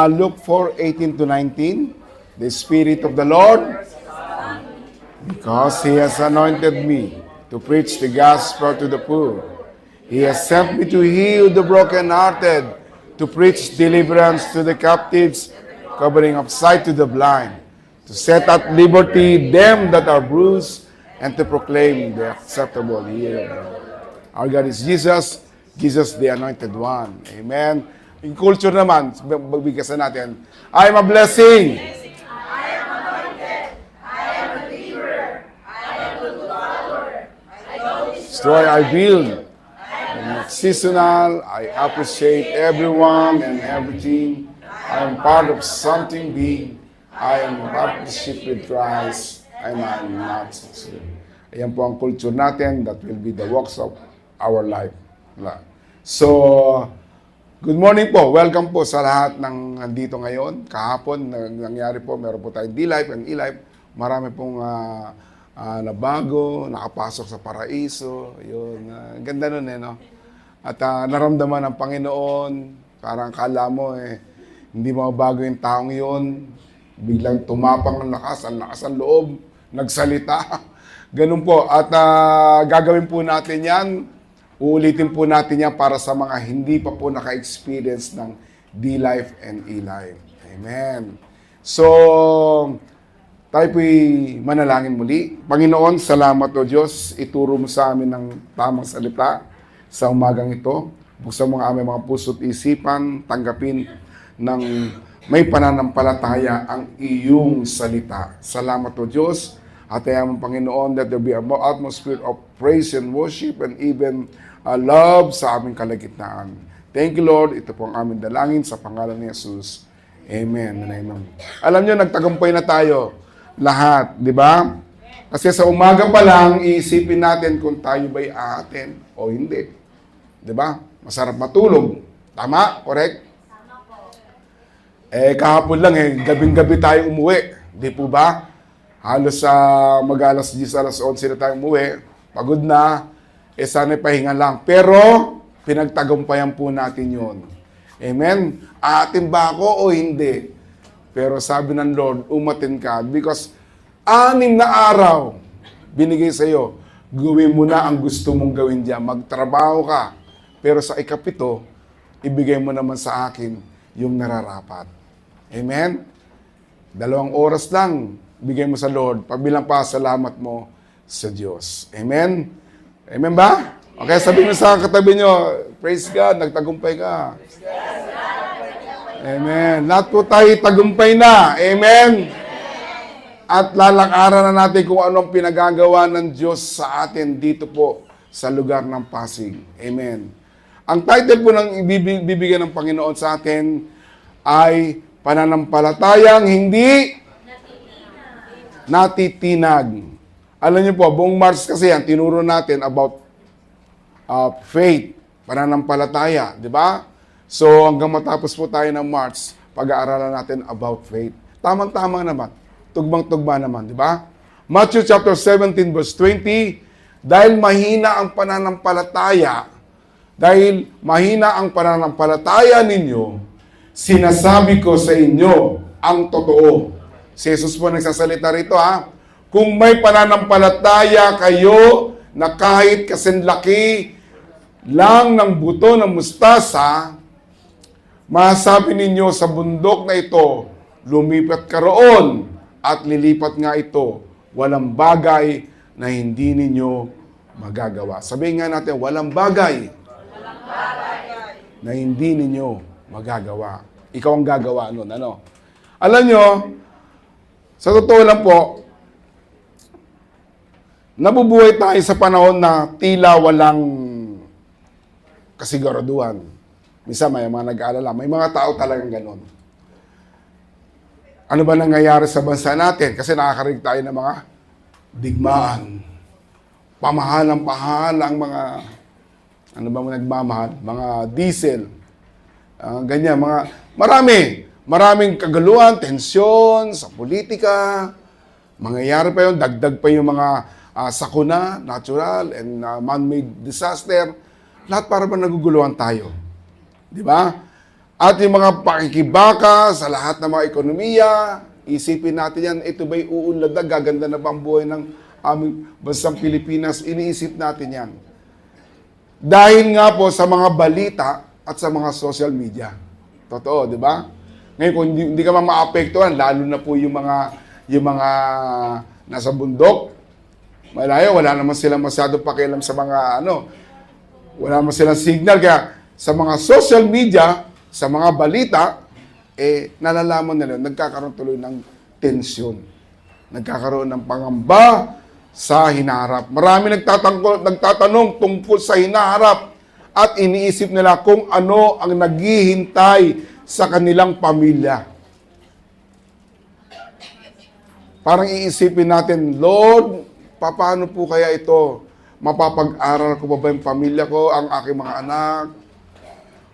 Luke 4:18 to 19. The Spirit of the Lord, because He has anointed me to preach the gospel to the poor. He has sent me to heal the brokenhearted, to preach deliverance to the captives, covering of sight to the blind, to set at liberty them that are bruised, and to proclaim the acceptable year of the Lord. Our God is Jesus, Jesus the Anointed One. Amen. Yung culture naman, bigkasan natin, I am a blessing. I am anointed. I am a believer. I am a good follower. I don't Destroy, I build. I'm not seasonal. I appreciate everyone and everything. I am part of something big. I am in partnership with Christ. And I'm not succeed. Ayan po ang culture natin. That will be the works of our life. So, good morning po. Welcome po sa lahat ng nandito ngayon. Kahapon, nangyari po, meron po tayong D-Life and E-Life. Marami pong nabago, nakapasok sa paraiso. Yun, ganda nun no? At naramdaman ng Panginoon, parang kala mo hindi mabago yung taong yun. Biglang tumapang ang lakas ang loob, nagsalita. Ganun po. At gagawin po natin yan. Uulitin po natin yan para sa mga hindi pa po naka-experience ng D-Life and E-Life. Amen. So, tayo po'y manalangin muli. Panginoon, salamat o Diyos. Ituro mo sa amin ng tamang salita sa umagang ito. Buksan mo ang aming mga puso't isipan, tanggapin ng may pananampalataya ang iyong salita. Salamat o Diyos. At ayaw mo, Panginoon, that there be an atmosphere of praise and worship and even love sa aming kalagitnaan. Thank you, Lord. Ito po ang aming dalangin sa pangalan ni Jesus. Amen and amen. Alam nyo, nagtagumpay na tayo lahat, di ba? Kasi sa umaga pa lang, iisipin natin kung tayo ba'y aaten o hindi. Di ba? Masarap matulog. Tama? Correct? Tama po. Kahapon lang gabing-gabi tayo umuwi. Di po ba? Halos mag-alas 10, alas 11 na tayo umuwi. Pagod na. Sana'y pahinga lang. Pero, pinagtagumpayan po natin yon. Amen? Aatin ba ako o hindi? Pero sabi ng Lord, umatin ka. Because 6 na araw binigay sa iyo. Gawin mo na ang gusto mong gawin diyan. Magtrabaho ka. Pero sa ikapito, ibigay mo naman sa akin yung nararapat. Amen? 2 oras lang. Bigay mo sa Lord. Pabilang pa salamat mo sa Diyos. Amen? Amen ba? Okay, sabihin mo sa katabi nyo, praise God, nagtagumpay ka. Amen. Lahat po tayo tagumpay na. Amen. At lalakaran na natin kung anong pinagagawa ng Diyos sa atin dito po sa lugar ng Pasig. Amen. Ang title po ng ibibigay ng Panginoon sa atin ay Pananampalatayang Hindi Natitinag. Alam niyo po, buong March kasi yan, tinuro natin about faith, pananampalataya, di ba? So, hanggang matapos po tayo ng March, pag-aaralan natin about faith. Tamang-tama naman. Tugmang-tugma naman, di ba? Matthew chapter 17 verse 20, dahil mahina ang pananampalataya ninyo, sinasabi ko sa inyo ang totoo. Si Jesus po nagsasalita rito Kung may pananampalataya kayo na kahit kasinlaki lang ng buto ng mustasa, masabi ninyo sa bundok na ito, lumipat ka roon at lilipat nga ito. Walang bagay na hindi ninyo magagawa. Sabihin nga natin, walang bagay na hindi ninyo magagawa. Ikaw ang gagawa nun. Ano? Alam nyo, sa totoo lang po, nabubuhay tayo sa panahon na tila walang kasiguraduhan. Minsan may mga nag-aalala, may mga tao talagang ganon. Ano ba nangyayari sa bansa natin? Kasi nakakarinig tayo ng mga digmaan. Pamahalang mga, ano ba nagmamahal? Mga diesel. Ganyan, maraming kagaluhan, tensyon sa politika. Mangyayari pa yun, dagdag pa yung mga sakuna, natural, and man-made disaster. Lahat para ba naguguluhan tayo? Di ba? At yung mga pakikibaka sa lahat ng mga ekonomiya, isipin natin yan, ito ba'y uunlad na, gaganda na ba ang buhay ng aming bansang Pilipinas? Iniisip natin yan. Dahil nga po sa mga balita at sa mga social media. Totoo, di ba? Ngayon, kung hindi ka maapektuhan, lalo na po yung mga nasa bundok, malayo, wala naman silang masyado pakialam sa mga wala naman silang signal. Kaya sa mga social media, sa mga balita, nalalaman nila, nagkakaroon tuloy ng tensyon. Nagkakaroon ng pangamba sa hinaharap. Marami nagtatanong tungkol sa hinaharap at iniisip nila kung ano ang naghihintay sa kanilang pamilya. Parang iisipin natin, Lord, paano po kaya ito? Mapapag-aral ko ba yung pamilya ko, ang aking mga anak?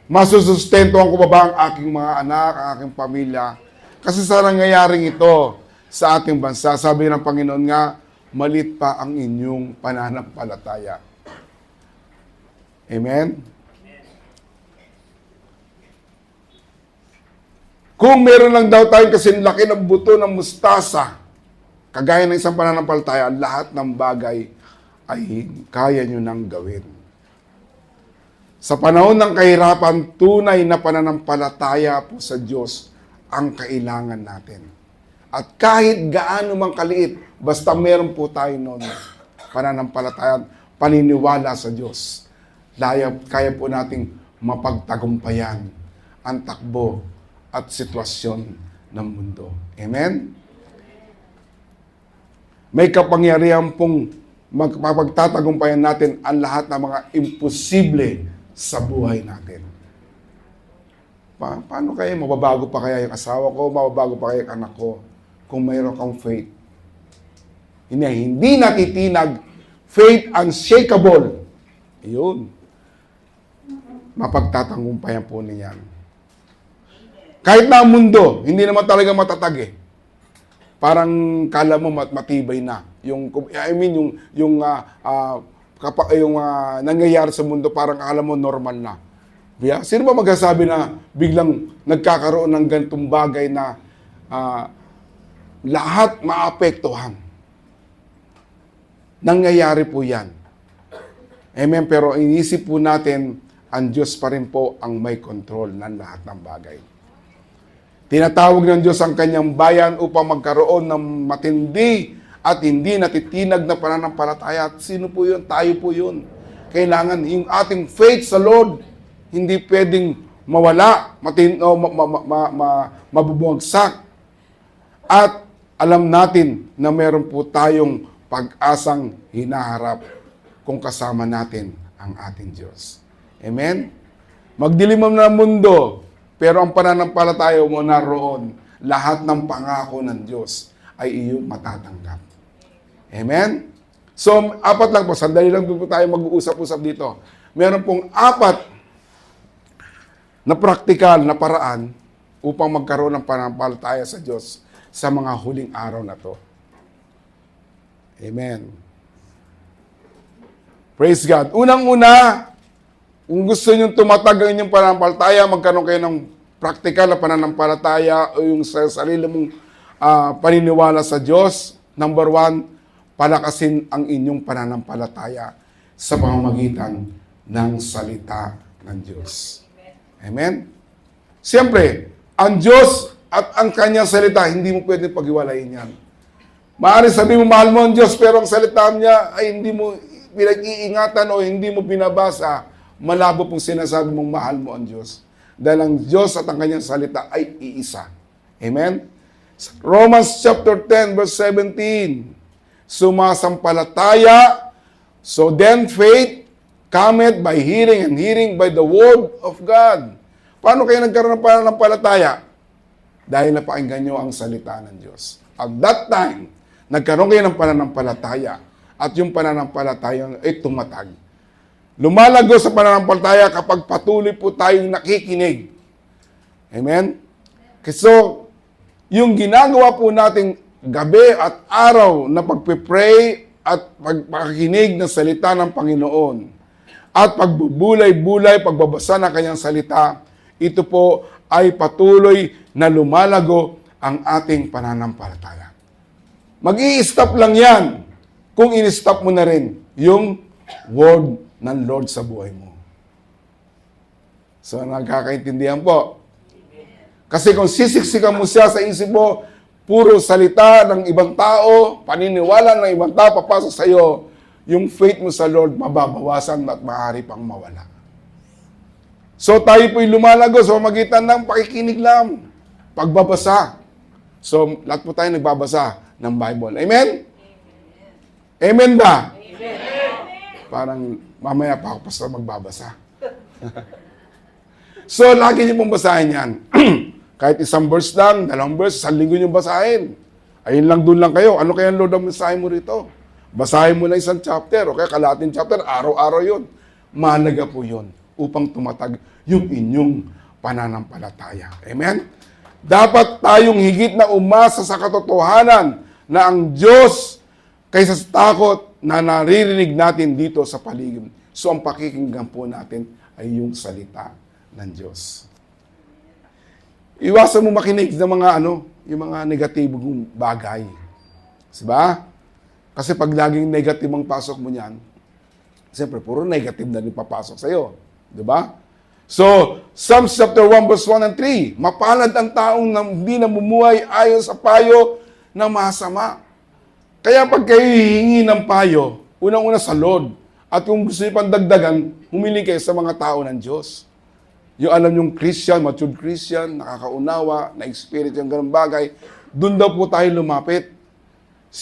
Masusustentuhan ko ba ang aking mga anak, ang aking pamilya? Kasi sa nangyayaring ito sa ating bansa, sabi ng Panginoon nga, malit pa ang inyong pananampalataya. Amen? Kung meron lang daw tayong kasing laki ng buto ng mustasa, kagaya ng isang pananampalataya, lahat ng bagay ay kaya nyo nang gawin. Sa panahon ng kahirapan, tunay na pananampalataya po sa Diyos ang kailangan natin. At kahit gaano mang kaliit, basta meron po tayo noon, pananampalataya, paniniwala sa Diyos, kaya po nating mapagtagumpayan ang takbo at sitwasyon ng mundo. Amen? May kapangyarihan pong mapagtatagumpayan natin ang lahat ng mga imposible sa buhay natin. Paano kaya? Mababago pa kaya yung asawa ko? Mababago pa kaya yung anak ko? Kung mayroon kang faith. Hindi natitinag, faith unshakable. Yun. Mapagtatagumpayan po niyan. Kahit na ang mundo, hindi naman talaga matatag eh. Parang kala mo matibay na. Yung nangyayari sa mundo, parang kala mo normal na. Yeah? Sino ba magsasabi na biglang nagkakaroon ng ganitong bagay na lahat maapektuhan? Nangyayari po yan. Amen. Pero inisip po natin, ang Diyos pa rin po ang may control ng lahat ng bagay. Tinatawag ng Diyos ang kanyang bayan upang magkaroon ng matindi at hindi natitinag na pananampalataya. At sino po yun? Tayo po yun. Kailangan yung ating faith sa Lord, hindi pwedeng mawala, mabubagsak. At alam natin na meron po tayong pag-asang hinaharap kung kasama natin ang ating Diyos. Amen? Magdilim na mundo, pero ang pananampalataya mo naroon, lahat ng pangako ng Diyos ay iyong matatanggap. Amen? So, 4 lang po. Sandali lang po tayo mag-uusap-usap dito. Meron pong 4 na praktikal na paraan upang magkaroon ng pananampalataya sa Diyos sa mga huling araw na to. Amen. Praise God. Unang-una, kung gusto nyo tumatag ang inyong pananampalataya, magkaroon kayo ng praktikal na pananampalataya o yung sa sarili mong paniniwala sa Diyos. Number 1, palakasin ang inyong pananampalataya sa pamamagitan ng salita ng Diyos. Amen? Siyempre, ang Diyos at ang kanyang salita, hindi mo pwede paghiwalayin yan. Maaari sabihin mo, mahal mo ang Diyos, pero ang salita niya ay hindi mo pinag-iingatan o hindi mo binabasa. Malabo pong sinasabi mong mahal mo ang Diyos. Dahil ang Diyos at ang kanyang salita ay iisa. Amen? Romans chapter 10 verse 17. Sumasampalataya, so then faith cometh by hearing, and hearing by the word of God. Paano kayo nagkaroon ng pananampalataya? Dahil napakinggan nyo ang salita ng Diyos. At that time, nagkaroon kayo ng pananampalataya. At yung pananampalataya ay tumatag. Lumalago sa pananampalataya kapag patuloy po tayong nakikinig. Amen? So, yung ginagawa po nating gabi at araw na pagpipray at pagpakikinig ng salita ng Panginoon at pagbubulay-bulay, pagbabasa ng kanyang salita, ito po ay patuloy na lumalago ang ating pananampalataya. Mag-i-stop lang yan kung in-stop mo na rin yung word ng Lord sa buhay mo. So, nagkakaintindihan po. Kasi kung sisiksikan mo siya sa isip mo, puro salita ng ibang tao, paniniwala ng ibang tao, papasok sa iyo, yung faith mo sa Lord, mababawasan at maaari pang mawala. So, tayo po'y lumalago sa magitan ng pakikinig lang, pagbabasa. So, lahat po tayo nagbabasa ng Bible. Amen? Amen ba? Amen. Parang mamaya pa ako basta magbabasa. So, lagi niyo pong basahin yan. Kahit isang verse lang, 2 verse, 1 linggo niyo basahin. Ayun lang, doon lang kayo. Ano kaya ang Lord ang basahin mo rito? Basahin mo na isang chapter, o kaya kalahating chapter, araw-araw yun. Mahalaga po yun upang tumatag yung inyong pananampalataya. Amen? Dapat tayong higit na umasa sa katotohanan na ang Diyos kaysa sa takot na naririnig natin dito sa paligid. So, ang pakikinggan po natin ay yung salita ng Diyos. Iwasan mo makinig ng mga yung mga negatibong bagay. Diba? Kasi pag laging negative ang pasok mo niyan, siyempre, puro negative na rin papasok sa'yo. Diba? So, Psalms chapter 1 verse 1 and 3, mapalad ang taong hindi namumuhay ayon sa payo ng masama. Kaya pag kayo hihingi ng payo, unang-una sa Lord. At kung gusto niyo pang dagdagan, humili kayo sa mga tao ng Diyos. Yung alam yung Christian, matured Christian, nakakaunawa, na-experience yung ganung bagay, doon daw po tayo lumapit.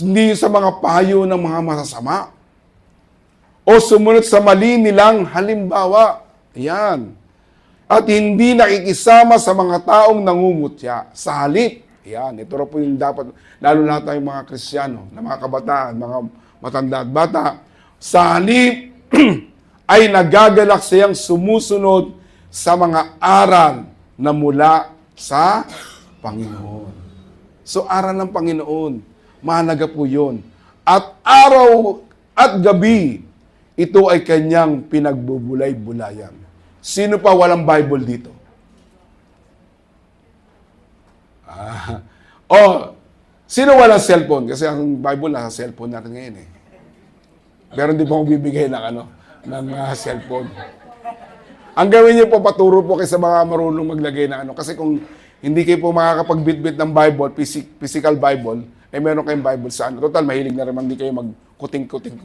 Hindi sa mga payo ng mga masasama. O sumunod sa mali nilang halimbawa. Ayan. At hindi nakikisama sa mga taong nangungutya. Sa halip. Ayan. Ito po yung dapat, lalo na tayong mga Kristiyano, na mga kabataan, mga matanda at bata. Sa halip ay nagagalak siyang sumusunod sa mga aral na mula sa Panginoon. So, aral ng Panginoon, mahalaga po yun. At araw at gabi, ito ay kanyang pinagbubulay-bulayan. Sino pa walang Bible dito? Sino walang cellphone? Kasi ang Bible nasa cellphone natin ngayon eh. Pero hindi po ako bibigay ng cellphone. Ang gawin niyo po, paturo po kayo sa mga marunong maglagay ng Kasi kung hindi kayo po makakapagbitbit ng Bible, physical Bible, meron kayong Bible sa Total, mahilig na rin, hindi kayo magkuting-kuting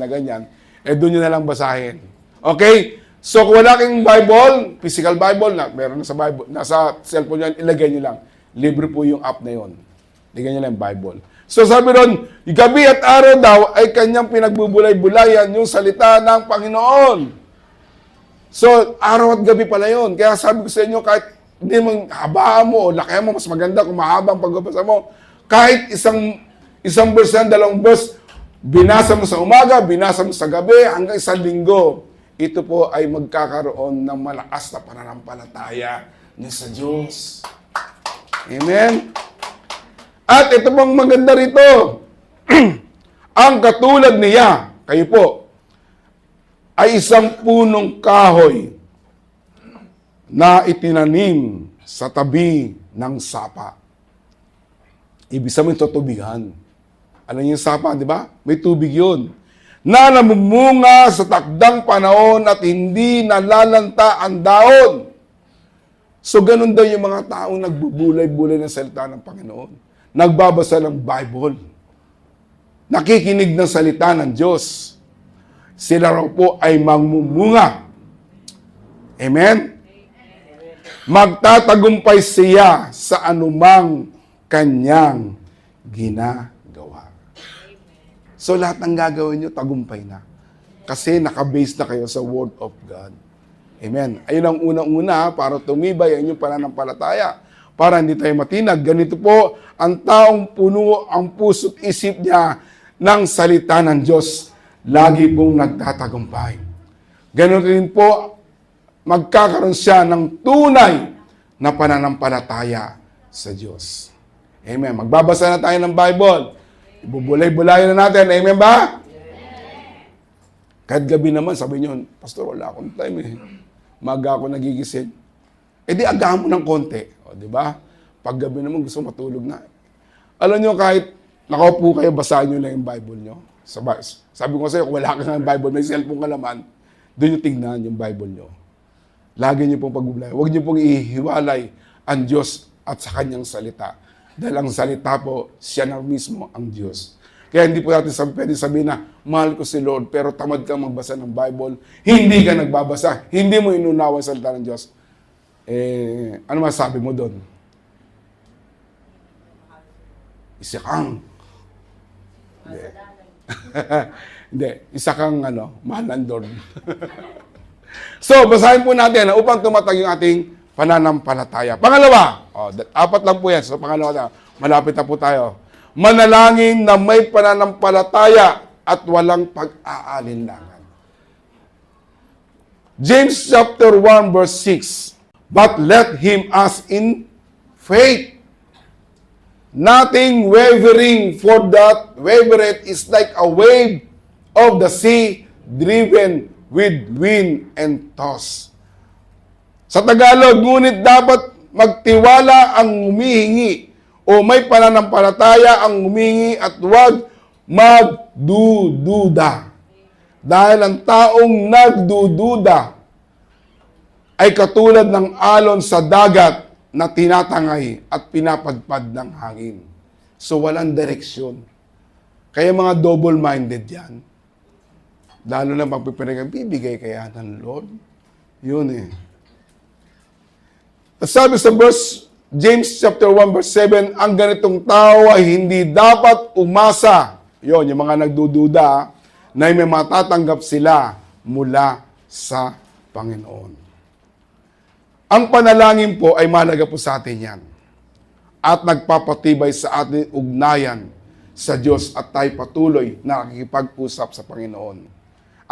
na ganyan. Doon nyo na lang basahin. Okay? So, kung wala kayong Bible, physical Bible, meron na sa Bible, nasa cellphone yan, ilagay nyo lang. Libre po yung app na yon. Ilagay nyo lang yung Bible. So, sabi ron, gabi at araw daw ay kanyang pinagbubulay-bulayan yung salita ng Panginoon. So, araw at gabi pala yun. Kaya sabi ko sa inyo, kahit hindi mong habaan mo o lakihan mo, mas maganda kung mahabang pagbabasa mo. Kahit isang verse yan, 2 verse, binasa mo sa umaga, binasa mo sa gabi, hanggang 1 linggo. Ito po ay magkakaroon ng malakas na pananampalataya niya sa Diyos. Amen? At ito pang maganda rito. Ang katulad niya, kayo po, ay isang punong kahoy na itinanim sa tabi ng sapa. Ibig sabihin, tutubigan. Alam niyo yung sapa, di ba? May tubig yun. Na namumunga sa takdang panahon at hindi nalalanta ang daon. So, ganun daw yung mga taong nagbubulay-bulay ng salita ng Panginoon. Nagbabasa ng Bible. Nakikinig ng salita ng Diyos. Sila raw po ay magmumunga. Amen? Magtatagumpay siya sa anumang kanyang ginagawa. So lahat ng gagawin nyo, tagumpay na. Kasi nakabase na kayo sa Word of God. Amen? Ayun ang unang-una para tumibay ang inyong pananampalataya. Para hindi tayo matinag. Ganito po, ang taong puno ang puso't isip niya ng salita ng Diyos. Lagi pong nagtatagumpay. Ganon rin po, magkakaroon siya ng tunay na pananampalataya sa Diyos. Amen. Magbabasa na tayo ng Bible. Ibubulay-bulayan na natin. Amen ba? Amen. Kahit gabi naman, sabi niyo, Pastor, wala akong time eh. Maga ako nagigising. E di agahan mo ng konti. O, di ba? Pag gabi naman gusto matulog na. Alam nyo, kahit nakaupo kayo, basahin nyo lang yung Bible nyo. Sabi ko sa'yo, kung wala ka ng Bible, may cellphone ka naman, doon nyo tignan yung Bible nyo. Lagi nyo pong pagbubulay. Huwag nyo pong ihiwalay ang Diyos at sa Kanyang salita. Dahil ang salita po, siya na mismo ang Diyos. Kaya hindi po natin pwede sabihin na, mahal ko si Lord, pero tamad kang magbasa ng Bible, hindi ka nagbabasa, hindi mo inunawa ang salita ng Diyos. Ano masabi mo doon? Isa kang. Hindi. Hindi. Isa kang, mahal ng Lord. So, basahin po natin upang tumatag yung ating pananampalataya. Pangalawa, apat lang po yan. So, pangalawa, malapit na po tayo. Manalangin na may pananampalataya at walang pag-aalinlangan. James chapter 1 verse 6. But let him ask in faith, nothing wavering, for that wavereth is like a wave of the sea driven with wind and toss. Sa Tagalog, ngunit dapat magtiwala ang humihingi o may pananampalataya ang humingi at huwag magdududa. Dahil ang taong nagdududa ay katulad ng alon sa dagat na tinatangay at pinapadpad ng hangin. So walang direksyon. Kaya mga double-minded yan. Lalo na magpipinagay, bibigay kaya ng Lord? Yun eh. Sabi sa verse James chapter 1 verse 7, ang ganitong tao ay hindi dapat umasa. Yun, yung mga nagdududa, na may matatanggap sila mula sa Panginoon. Ang panalangin po ay mahalaga po sa atin yan. At nagpapatibay sa ating ugnayan sa Diyos at tayo patuloy na nakikipag-usap sa Panginoon.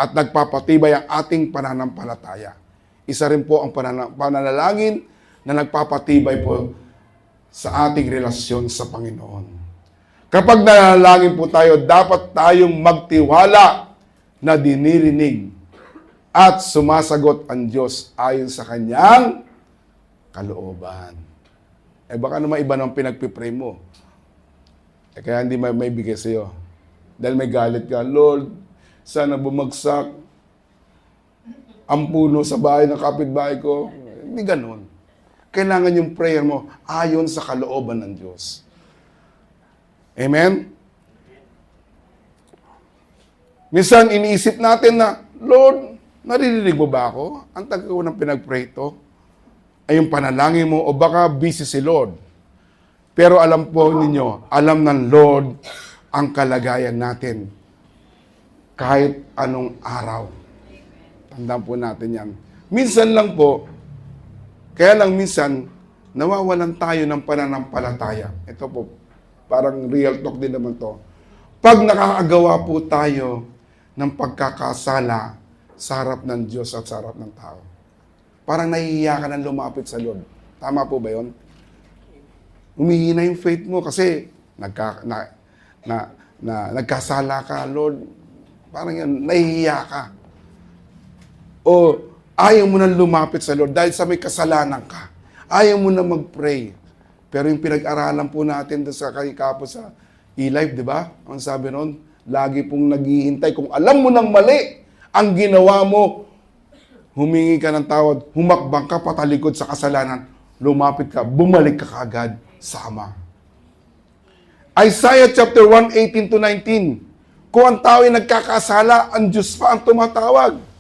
At nagpapatibay ang ating pananampalataya. Isa rin po ang pananalangin na nagpapatibay po sa ating relasyon sa Panginoon. Kapag nanalangin po tayo, dapat tayong magtiwala na dinirinig at sumasagot ang Diyos ayon sa Kanyang kalooban. Baka naman iba nang pinagpipray mo. Kaya hindi may bigay sa iyo. Dahil may galit ka, Lord, sana bumagsak ang puno sa bahay ng kapitbahay ko. Hindi ganun. Kailangan yung prayer mo ayon sa kalooban ng Diyos. Amen? Minsan iniisip natin na, Lord, naririnig mo ba ako? Ang tagal ko ng pinag-pray ito ay yung panalangin mo o baka busy si Lord. Pero alam po ninyo, alam ng Lord ang kalagayan natin kahit anong araw. Tandaan po natin yan. Minsan lang po, kaya lang minsan, nawawalan tayo ng pananampalataya. Ito po, parang real talk din naman to. Pag nakakagawa po tayo ng pagkakasala sa harap ng Diyos at sa harap ng tao, parang nahihiya ka ng lumapit sa Lord. Tama po ba yun? Humihina yung faith mo kasi nagkasala ka, Lord. Parang yan, nahihiya ka. O ayaw mo na lumapit sa Lord dahil sa may kasalanan ka. Ayaw mo na mag-pray. Pero yung pinag-aralan po natin sa kapo sa e-life, di ba? Ang sabi noon, lagi pong naghihintay. Kung alam mo ng mali ang ginawa mo, humingi ka ng tawad, humakbang ka patalikod sa kasalanan, lumapit ka, bumalik ka kaagad sa Ama. Isaiah chapter 1, 18-19. Kung ang tao ay nagkakasala, ang Diyos pa ang tumatawag.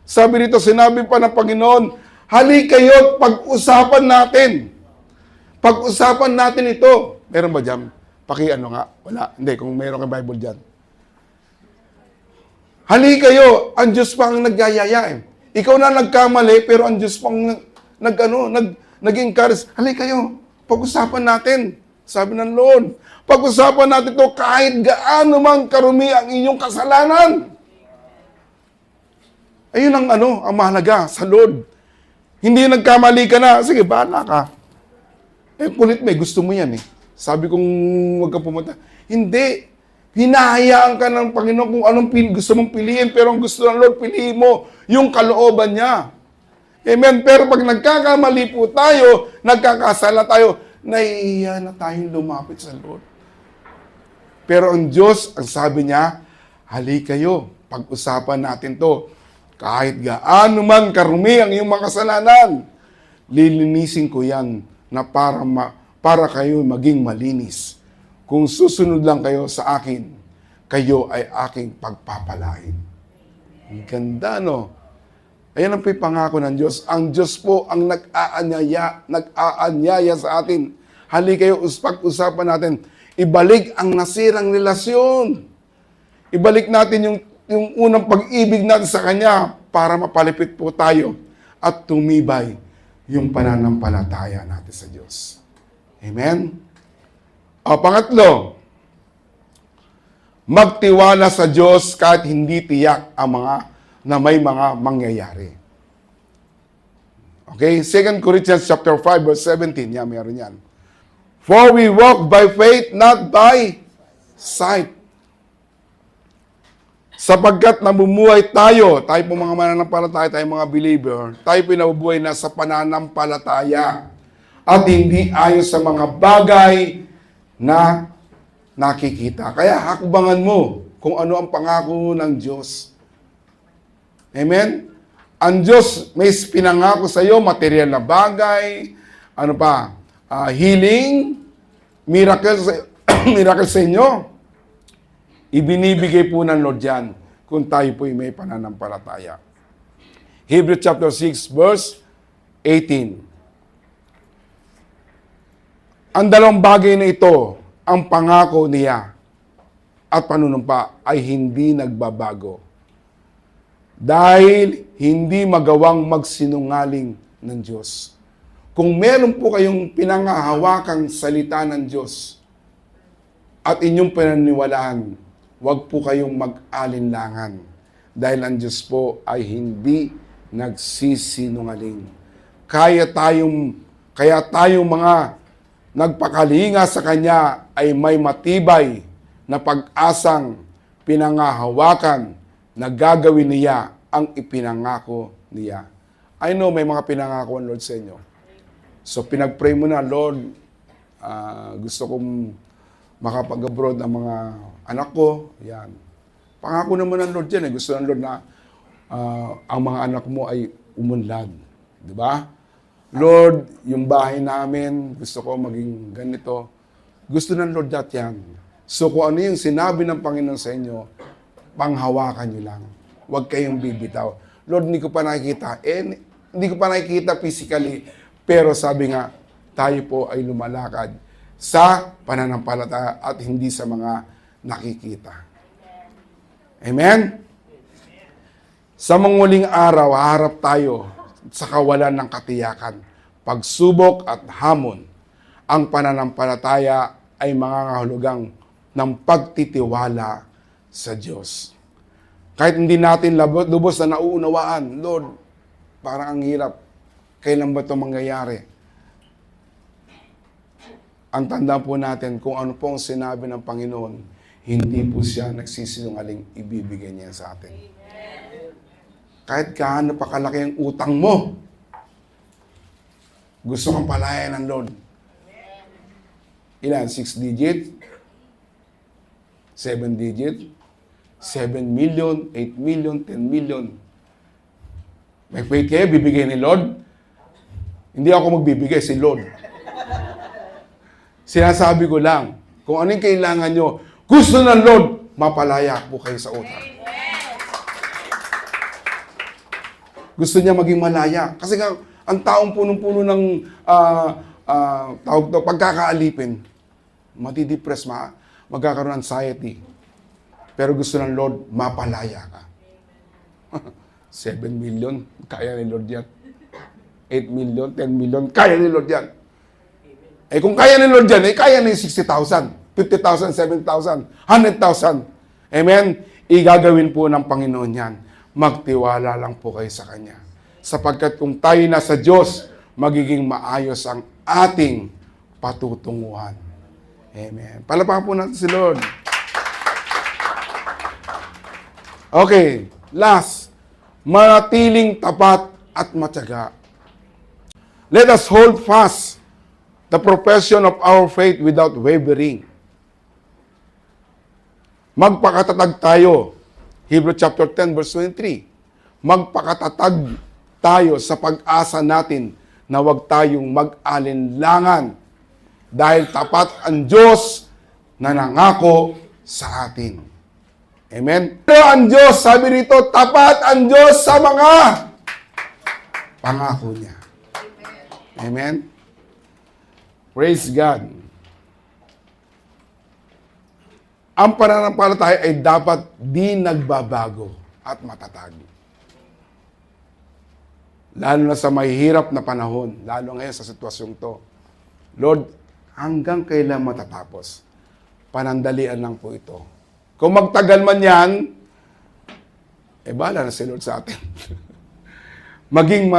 Sabi dito, sinabi pa ng Panginoon, hali kayo, pag-usapan natin. Pag-usapan natin ito. Meron ba dyan? Nga. Wala. Hindi, kung meron kang Bible dyan. Hali kayo, ang Diyos pa ang nagyayaya. Ikaw na nagkamali, pero ang Diyos pang nag-encourage. Hali kayo, pag-usapan natin. Sabi ng Lord, pag-usapan natin ito kahit gaano mang karumi ang inyong kasalanan. Ayun ang ang mahalaga sa Lord. Hindi nagkamali ka na, sige, bahala ka. Kulit may gusto mo yan eh. Sabi kong huwag ka pumunta. Hindi. Hinahayaan ka ng Panginoon kung anong gusto mong piliin, pero ang gusto ng Lord, piliin mo yung kalooban niya. Amen. Pero pag nagkakamali po tayo, nagkakasala tayo, nahihiya na tayong lumapit sa Lord. Pero ang Diyos, ang sabi niya, hali kayo, pag-usapan natin to. Kahit gaano man karumi ang iyong mga kasalanan, lilinisin ko yan na para kayo maging malinis. Kung susunod lang kayo sa akin, kayo ay aking pagpapalain. Ang ganda, no? Ayan ang pangako ng Diyos. Ang Diyos po ang nag-aanyaya sa atin. Hali kayo, pag-usapan natin. Ibalik ang nasirang relasyon. Ibalik natin yung unang pag-ibig natin sa Kanya para mapalipit po tayo at tumibay yung pananampalataya natin sa Diyos. Amen? Pangatlo, magtiwala sa Diyos kahit hindi tiyak ang na may mga mangyayari. Okay? 2 Corinthians chapter 5 verse 17. Yan, meron yan. For we walk by faith, not by sight. Sapagkat namumuhay tayo po mga mananampalataya, tayo mga believer, tayo pinabubuhay na sa pananampalataya at hindi ayon sa mga bagay na nakikita. Kaya hakbangan mo kung ano ang pangako ng Diyos. Amen? Ang Diyos may pinangako sa iyo, material na bagay, healing, miracle sa inyo. Ibinibigay po ng Lord yan kung tayo po may pananampalataya. Hebrews chapter 6 verse 18. Ang dalawang bagay na ito, ang pangako niya at panunumpa ay hindi nagbabago. Dahil hindi magawang magsinungaling ng Diyos. Kung meron po kayong pinangahawakang salita ng Diyos at inyong pinaniwalaan, huwag po kayong mag-alinlangan dahil ang Diyos po ay hindi nagsisinungaling. Kaya tayong mga nagpakalinga sa Kanya ay may matibay na pag-asang pinangahawakan na gagawin niya ang ipinangako niya. I know may mga pinangako ang Lord sa inyo. So pinag-pray mo na, Lord, gusto kong makapag-abroad ang mga anak ko. Yan. Pangako naman ng Lord yan. Gusto ng Lord na ang mga anak mo ay umunlad. Di ba? Lord, yung bahay namin, gusto ko maging ganito. Gusto ng Lord that yan. So kung ano yung sinabi ng Panginoon sa inyo, panghawakan nyo lang. Huwag kayong bibitaw. Lord, hindi ko pa nakikita. Hindi ko pa nakikita physically. Pero sabi nga, tayo po ay lumalakad sa pananampalataya at hindi sa mga nakikita. Amen? Sa manguling araw, haharap tayo sa kawalan ng katiyakan, pagsubok at hamon. Ang pananampalataya ay mangangahulugang ng pagtitiwala sa Diyos. Kahit hindi natin lubos na nauunawaan, Lord, parang ang hirap. Kailan ba ito mangyayari? Ang tanda po natin, kung ano pong sinabi ng Panginoon, hindi po siya nagsisinungaling, ibibigay niya sa atin. Kahit gaano pa kalaki ang utang mo, gusto kang palayan ng Lord. Ilan? 6 digit? 7 digit? 7 million, 8 million, 10 million. May faith kayo, bibigay ni Lord? Hindi ako magbibigay, si Lord. Sinasabi ko lang, kung anong kailangan nyo, gusto ng Lord, mapalaya po kayo sa utang. Gusto niya maging malaya. Kasi nga, ang taong punong-puno ng tawag to, pagkakaalipin, matidepress, magkakaroon ng anxiety. Pero gusto ng Lord, mapalaya ka. 7 million, kaya ni Lord yan. 8 million, 10 million, kaya ni Lord yan. Eh kung kaya ni Lord yan, kaya ni 60,000, 50,000, 70,000, 100,000. Amen? Igagawin po ng Panginoon yan. Magtiwala lang po kayo sa Kanya. Sapagkat kung tayo nasa Diyos, magiging maayos ang ating patutunguhan. Amen. Palapakan po natin si Lord. Okay, last, manatiling tapat at matyaga Let us hold fast the profession of our faith without wavering. Magpakatatag tayo. Hebrews chapter 10 verse 23. Magpakatatag tayo sa pag-asa natin na huwag tayong mag-alinlangan dahil tapat ang Diyos na nangako sa atin. Amen? Pero ang Diyos, sabi rito, tapat ang Diyos sa mga pangako niya. Amen? Praise God. Ang pananampalataya ay dapat di nagbabago at matatag. Lalo na sa mahihirap na panahon, lalo ngayon sa sitwasyong to. Lord, hanggang kailan matatapos? Panandalian lang po ito. Kung magtagal man yan, bahala na si Lord sa atin. Maging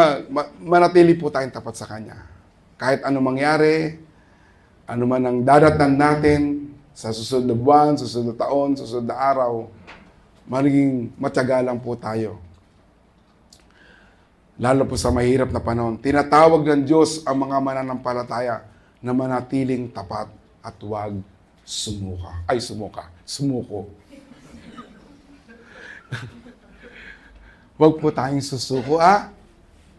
manatili po tayong tapat sa Kanya. Kahit ano mangyari, ano man ang dadatnan natin, sa susunod na buwan, susunod na taon, susunod na araw, maging matyaga lang po tayo. Lalo po sa mahirap na panahon, tinatawag ng Diyos ang mga mananampalataya na manatiling tapat at huwag sumuko. Huwag po tayong susuko,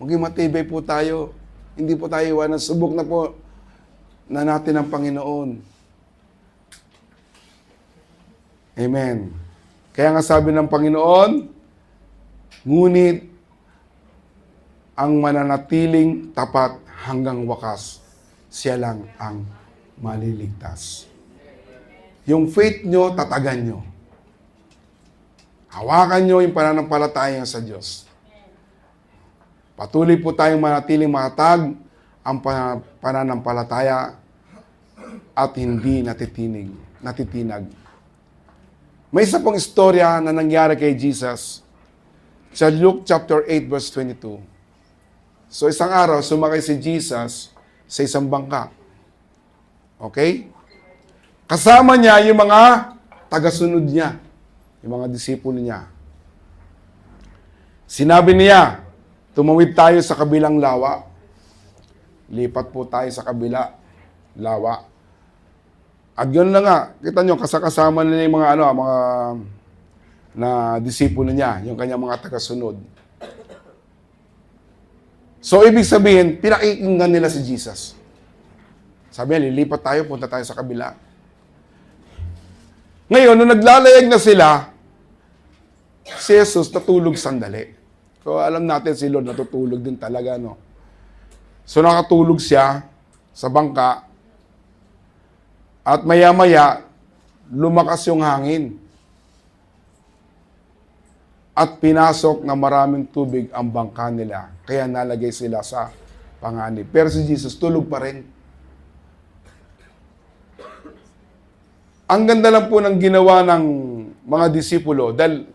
maging matibay po tayo. Hindi po tayo iwanan. Subok na po na natin ang Panginoon. Amen. Kaya nga sabi ng Panginoon, ngunit ang mananatiling tapat hanggang wakas, siya lang ang maliligtas. Yung faith nyo, tatagan nyo. Hawakan nyo yung pananampalataya sa Diyos. Patuloy po tayong manatiling matatag ang pananampalataya at hindi natitinag. May isa pong istorya na nangyari kay Jesus sa Luke chapter 8 verse 22. So isang araw, sumakay si Jesus sa isang bangka. Okay? Kasama niya yung mga tagasunod niya, yung mga disipulo niya. Sinabi niya, tumawid tayo sa kabilang lawa. Lipat po tayo sa lawa. At gano'n na nga, kita nyo, kasama nila yung mga na disipulo niya, yung kanyang mga tagasunod. So, ibig sabihin, pinakikinggan nila si Jesus. Sabi niya, lilipat tayo, punta tayo sa kabila. Ngayon, nung naglalayag na sila, si Jesus natulog sandali. So, alam natin si Lord natutulog din talaga, no? So, nakatulog siya sa bangka, at maya-maya, lumakas yung hangin. At pinasok na maraming tubig ang bangka nila. Kaya nalagay sila sa panganib. Pero si Jesus tulog pa rin. Ang ganda lang po ng ginawa ng mga disipulo dahil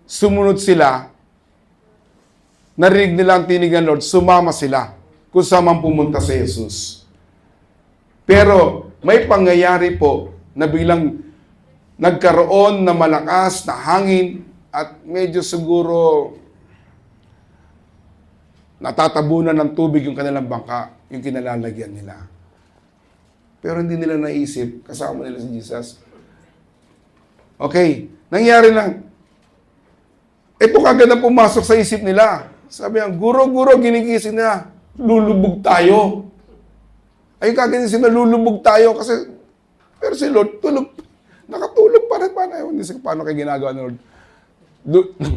sumunod sila, narinig nila ang tinig ng Lord, sumama sila kung saan man pumunta si Jesus. Pero may pangyayari po na bilang nagkaroon na malakas na hangin at medyo siguro natatabunan ng tubig yung kanilang bangka, yung kinalalagyan nila. Pero hindi nila naisip, kasama nila si Jesus. Okay, nangyari lang. Ito kagad na pumasok sa isip nila. Sabi niya, guro, ginigising na, lulubog tayo. Ay kagad sila, lulubog tayo kasi, pero si Lord, nakatulog pa rin. Hindi ko paano kayo ginagawa ni Lord.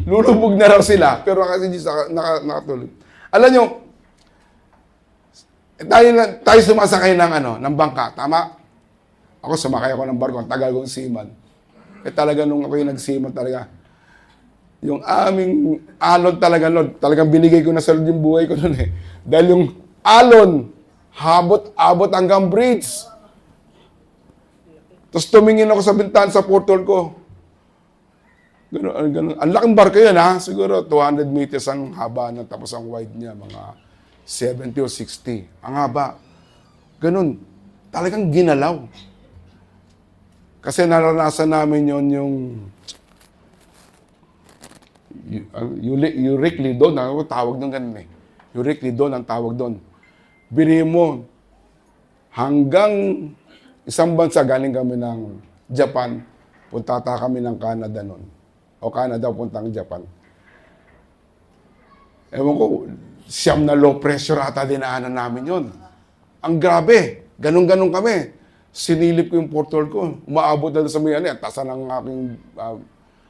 Lulubog na raw sila, pero kasi Jesus nakatulog. Alam nyo, tayo sumasakay ng bangka, tama? Ako sumakay ako ng barko, ang tagal kong seaman. Talaga nung ako yung nag-seaman talaga, yung aming alon talaga, Lord, talagang binigay ko na sa Lord yung buhay ko nun eh. Dahil yung alon, abot hanggang bridge. Tapos tumingin ako sa bintana sa portal ko. Ganun. Ang laking barko yun ha. Siguro 200 meters ang haba na tapos ang wide niya, mga 70 o 60. Ang haba. Ganun. Talagang ginalaw. Kasi naranasan namin yon yung Eurek Lido, tawag ng ganun eh. Euroclydon ang tawag doon. Birihin mo, hanggang isang bansa, galing kami ng Japan, punta kami ng Canada noon. O Canada, puntang Japan. Ewan ko, siyam na low pressure ata dinaanan namin yon. Ang grabe, ganun-ganun kami. Sinilip ko yung portal ko, umaabot na sa mga tasan ng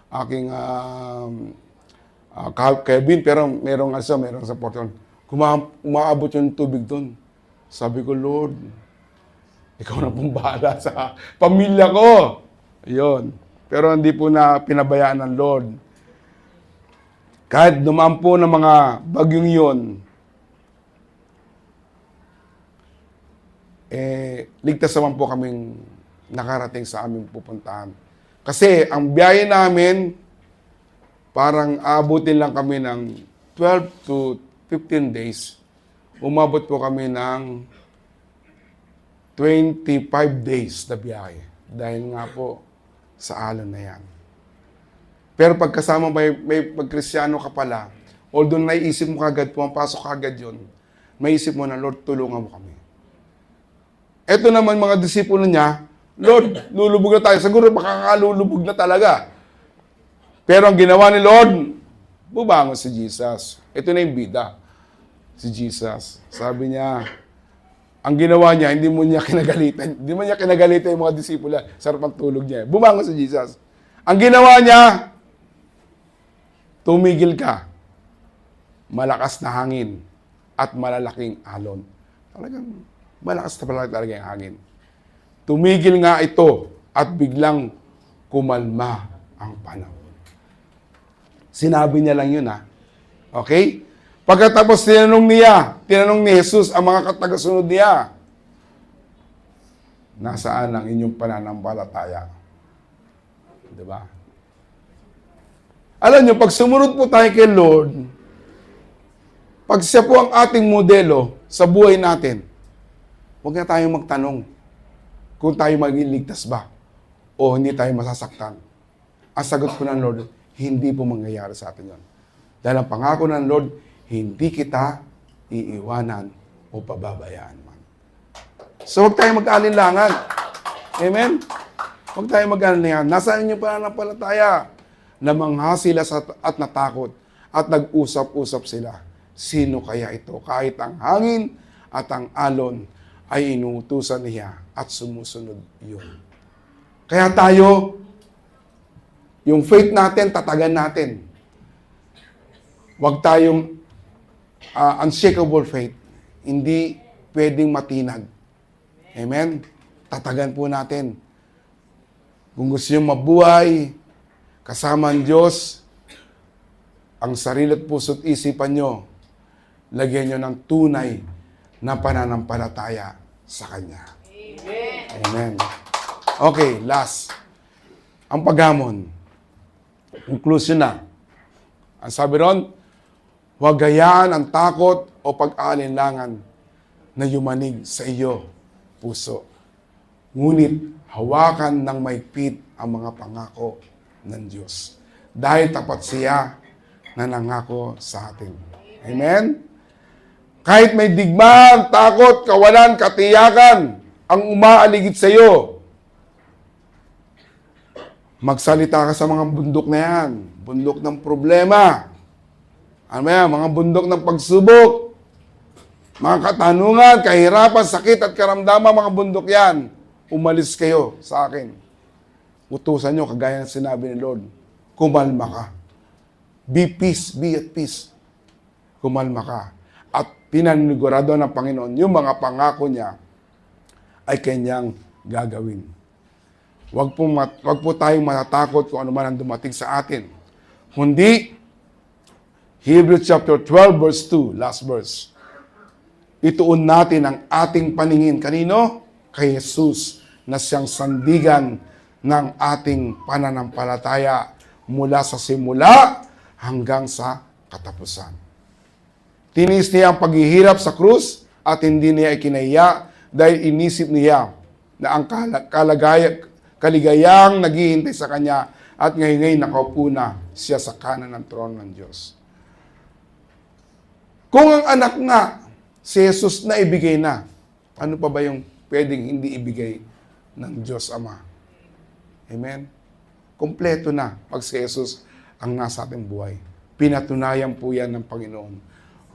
aking cabin, pero merong sa portal. Umaabot yung tubig doon. Sabi ko, Lord, ikaw na pong bahala sa pamilya ko. Yun. Pero hindi po na pinabayaan ng Lord. Kahit dumaan po ng mga bagyong yun, ligtas naman po kaming nakarating sa aming pupuntahan. Kasi ang biyahe namin, parang abutin lang kami ng 12 to 15 days. Umabot po kami ng 25 days na biyahe. Dahil nga po sa alon na yan. Pero pagkasama may pagkristyano ka pala, although naiisip mo kagad, pumapasok kagad yun, may isip mo na, Lord, tulungan mo kami. Eto naman mga disipulo niya, Lord, lulubog na tayo. Siguro makakalulubog na talaga. Pero ang ginawa ni Lord, bumangon si Jesus. Ito na yung bida. Si Jesus. Sabi niya, ang ginawa niya, hindi mo niya kinagalitan. Hindi mo niya kinagalitan yung mga disipulo. Sarap ang tulog niya. Bumangon si Jesus. Ang ginawa niya, tumigil ka. Malakas na hangin at malalaking alon. Talagang malakas na talaga yung hangin. Tumigil nga ito at biglang kumalma ang panahon. Sinabi niya lang yun, ha? Okay? Pagkatapos tinanong ni Jesus ang mga katagasunod niya, nasaan ang inyong pananampalataya? Diba? Alam niyo, pag sumunod po tayo kay Lord, pag siya po ang ating modelo sa buhay natin, huwag na tayong magtanong kung tayo magiligtas ba o hindi tayo masasaktan. Ang sagot po ng Lord, hindi po mangyayari sa atin yun. Dahil ang pangako ng Lord, hindi kita iiwanan o pababayaan man. So huwag tayong mag-alinlangan. Amen? Huwag tayong mag-alinlangan. Nasaan inyong pananampalataya? Namangha sila at natakot at nag-usap-usap sila. Sino kaya ito? Kahit ang hangin at ang alon ay inuutusan niya at sumusunod yun. Kaya tayo, yung faith natin, tatagan natin. Huwag tayong unshakable faith. Hindi pwedeng matinag. Amen? Tatagan po natin. Kung gusto nyo mabuhay, kasama ang Diyos, ang sarili at puso't isipan nyo, lagyan nyo ng tunay na pananampalataya sa Kanya. Amen. Amen. Okay, last. Ang paghamon. Conclusion na. Ang sabi ron, huwag gayaan ang takot o pag-aalinlangan na yumanig sa iyo, puso. Ngunit hawakan ng maigpit ang mga pangako ng Diyos. Dahil tapat siya na nangako sa atin. Amen? Kahit may digmaan, takot, kawalan, katiyakan ang umaaligid sa iyo, magsalita ka sa mga bundok na yan. Bundok ng problema. Ano yan? Mga bundok ng pagsubok. Mga katanungan, kahirapan, sakit at karamdaman, mga bundok yan. Umalis kayo sa akin. Utusan nyo, kagaya ng sinabi ni Lord. Kumalma ka. Be at peace. Kumalma ka. At pinanigurado ng Panginoon, yung mga pangako niya ay kanyang gagawin. Wag po tayong matatakot kung ano man ang dumating sa atin. Kundi, Hebrews chapter 12 verse 2, last verse. Ituon natin ang ating paningin. Kanino? Kay Jesus na siyang sandigan ng ating pananampalataya mula sa simula hanggang sa katapusan. Tinis niya ang paghihirap sa krus at hindi niya ikinahiya dahil inisip niya na ang kaligayang naghihintay sa kanya at ngayon nakaupo na siya sa kanan ng trono ng Diyos. Kung ang anak nga, si Jesus na ibigay na, ano pa ba yung pwedeng hindi ibigay ng Diyos Ama? Amen? Kompleto na pag si Jesus ang nasa ating buhay. Pinatunayan po yan ng Panginoon.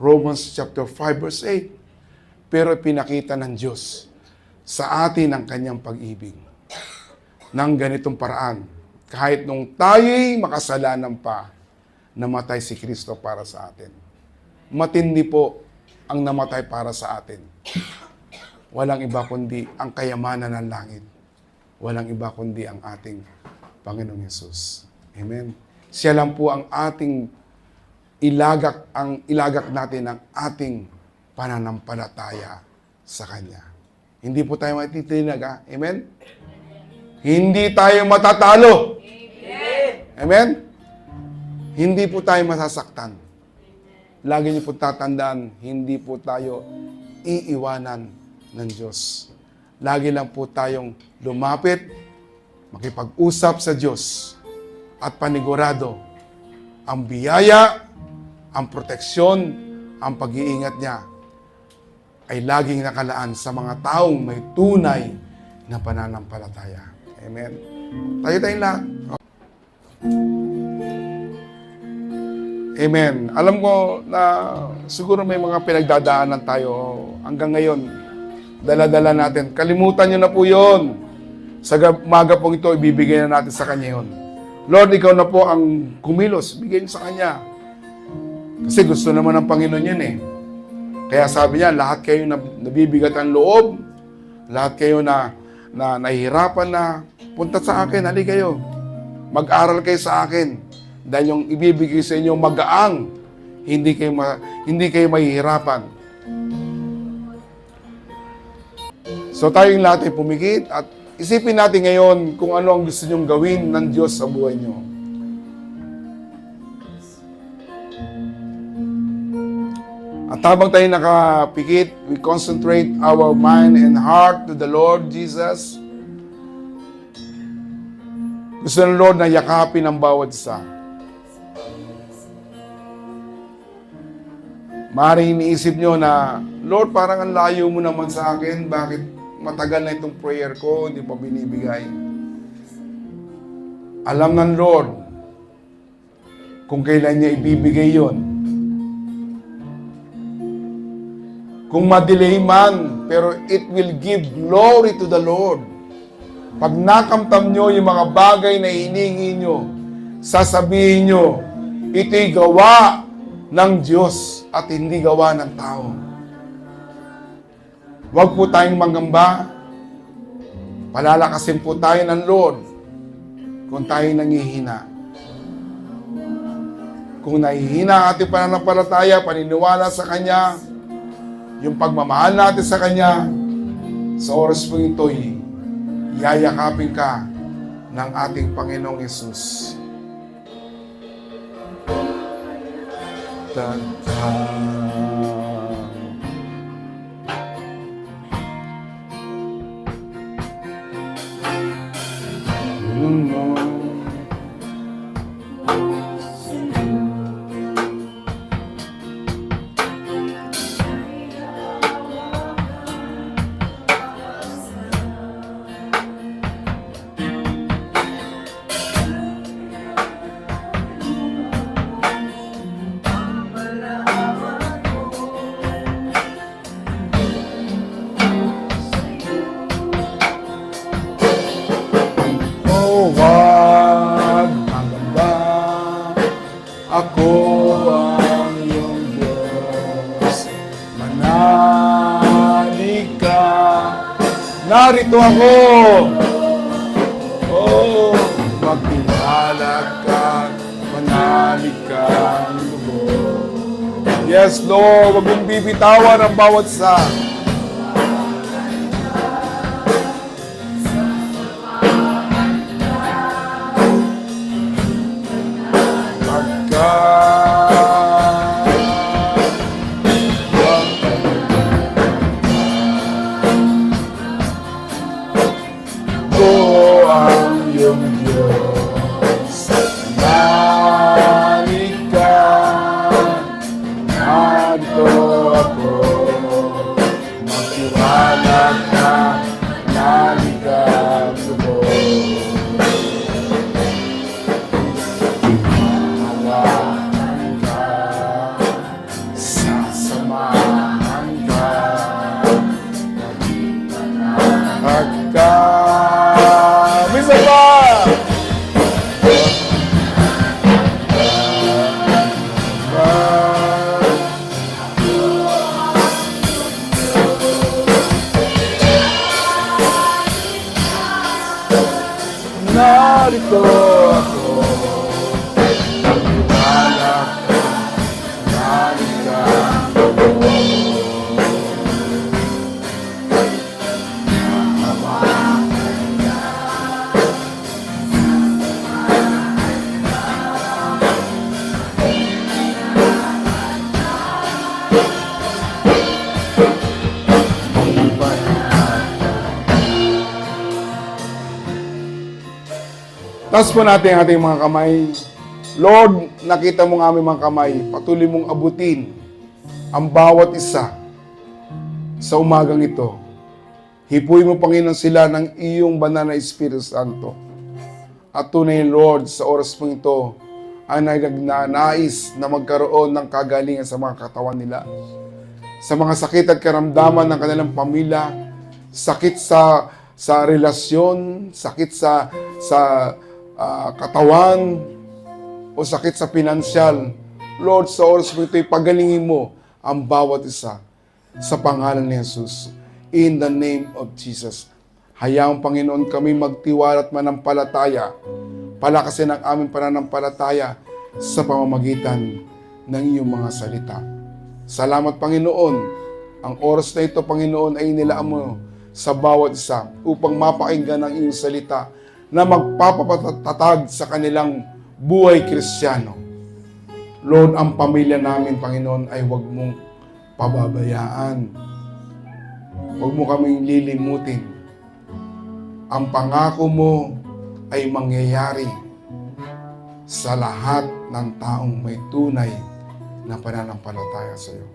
Romans chapter 5 verse 8. Pero pinakita ng Diyos sa atin ang kanyang pag-ibig ng ganitong paraan. Kahit nung tayo'y makasalanan pa, namatay si Kristo para sa atin. Matindi po ang namatay para sa atin. Walang iba kundi ang kayamanan ng langit. Walang iba kundi ang ating Panginoong Yesus. Amen. Siya lang po ang ating ilagak natin ang ating pananampalataya sa Kanya. Hindi po tayo matitinag, ha? Amen? Hindi tayo matatalo. Amen? Hindi po tayo masasaktan. Lagi niyo po tatandaan, hindi po tayo iiwanan ng Diyos. Lagi lang po tayong lumapit, makipag-usap sa Diyos, at panigurado ang biyaya, ang proteksyon, ang pag-iingat niya ay laging nakalaan sa mga taong may tunay na pananampalataya. Amen? Tayo lahat. Amen. Alam ko na siguro may mga pinagdadaanan tayo hanggang ngayon. Dala-dala natin. Kalimutan nyo na po yun. Sa umaga pong ito, ibibigay na natin sa Kanya yun. Lord, Ikaw na po ang kumilos. Bigay nyo sa Kanya. Kasi gusto naman ng Panginoon yun eh. Kaya sabi niya, lahat kayo na nabibigat ang loob, lahat kayo na nahihirapan na, punta sa akin, hali kayo. Mag-aral kayo sa akin. Dahil yung ibibigay sa inyo magaang, hindi kayo mahihirapan. So tayong lahat ay pumikit at isipin natin ngayon kung ano ang gusto nyong gawin ng Diyos sa buhay nyo. At habang tayo nakapikit, we concentrate our mind and heart to the Lord Jesus. Gusto ng Lord na yakapin ang bawat isa. Maaaring iniisip nyo na, Lord, parang ang layo mo naman sa akin. Bakit matagal na itong prayer ko, hindi pa binibigay? Alam ng Lord kung kailan niya ibibigay yon. Kung madelay man, pero it will give glory to the Lord. Pag nakamtam nyo yung mga bagay na hiningi nyo, sasabihin nyo, ito'y gawa ng Diyos at hindi gawa ng tao. Huwag po tayong manggamba. Palalakasin po tayo ng Lord kung tayo nangihina. Kung nahihina ang ating pananampalataya, paniniwala sa Kanya, yung pagmamahal natin sa Kanya, sa oras po ito'y yayakapin ka ng ating Panginoong Yesus. Huwag magamba, ako ang iyong Diyos. Manalig ka, narito ako. Oh, magtiwala ka, manalig ka ang lubos. Yes, Lord, huwag mong bibitawan ang bawat isa. Narito narito ako. Nagtiwala ko, narito ako. Taas po natin ang ating mga kamay. Lord, nakita mo ang aming mga kamay. Patuloy mong abutin ang bawat isa sa umagang ito. Hipuin mo, Panginoon, sila ng iyong banal na Espiritu Santo. At tunay, Lord, sa oras pong ito, ay nagnanais na magkaroon ng kagalingan sa mga katawan nila. Sa mga sakit at karamdaman ng kanilang pamilya, sakit sa relasyon, sakit sa katawan, o sakit sa pinansyal. Lord, sa oras mo ito'y pagalingin mo ang bawat isa sa pangalan ni Jesus. In the name of Jesus. Hayaan, Panginoon, kami magtiwala at manampalataya. Palakasin ang aming pananampalataya sa pamamagitan ng iyong mga salita. Salamat, Panginoon. Ang oras na ito, Panginoon, ay nilaan mo sa bawat isa upang mapakinggan ang iyong salita na magpapatatag sa kanilang buhay Kristiyano. Lord, ang pamilya namin, Panginoon, ay huwag mong pababayaan. Huwag mo kaming lilimutin. Ang pangako mo ay mangyayari sa lahat ng taong may tunay na pananampalataya sa iyo.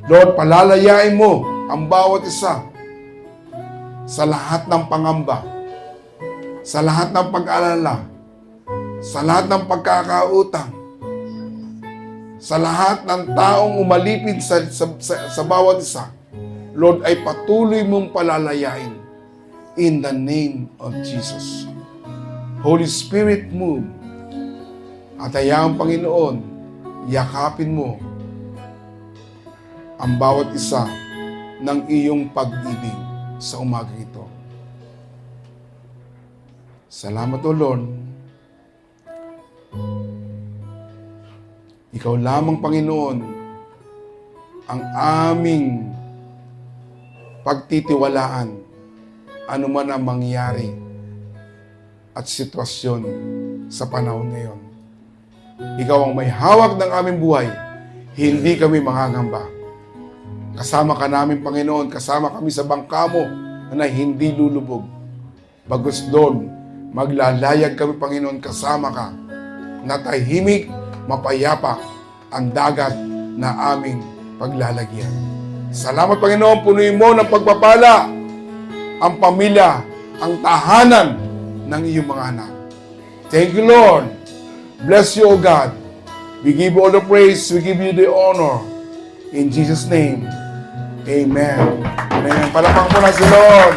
Lord, palalayain mo ang bawat isa sa lahat ng pangamba, sa lahat ng pag-alala, sa lahat ng pagkakautang, sa lahat ng taong umalipid sa bawat isa. Lord, ay patuloy mong palalayain in the name of Jesus. Holy Spirit, move. At hayaan, Panginoon, yakapin mo ang bawat isa ng iyong pag-ibig sa umagang ito. Salamat, O Lord. Ikaw lamang, Panginoon, ang aming pagtitiwalaan anuman ang mangyari at sitwasyon sa panahon ngayon. Ikaw ang may hawak ng aming buhay. Hindi kami mangangamba. Kasama ka namin, Panginoon. Kasama kami sa bangka mo na hindi lulubog. Bagus doon, maglalayag kami, Panginoon, kasama ka. Na tahimik, mapayapa ang dagat na aming paglalagyan. Salamat, Panginoon. Punuin mo ng pagpapala ang pamilya, ang tahanan ng iyong mga anak. Thank you, Lord. Bless you, O God. We give you all the praise. We give you the honor. In Jesus' name. Amen. Amen. Palapang po na si Lord.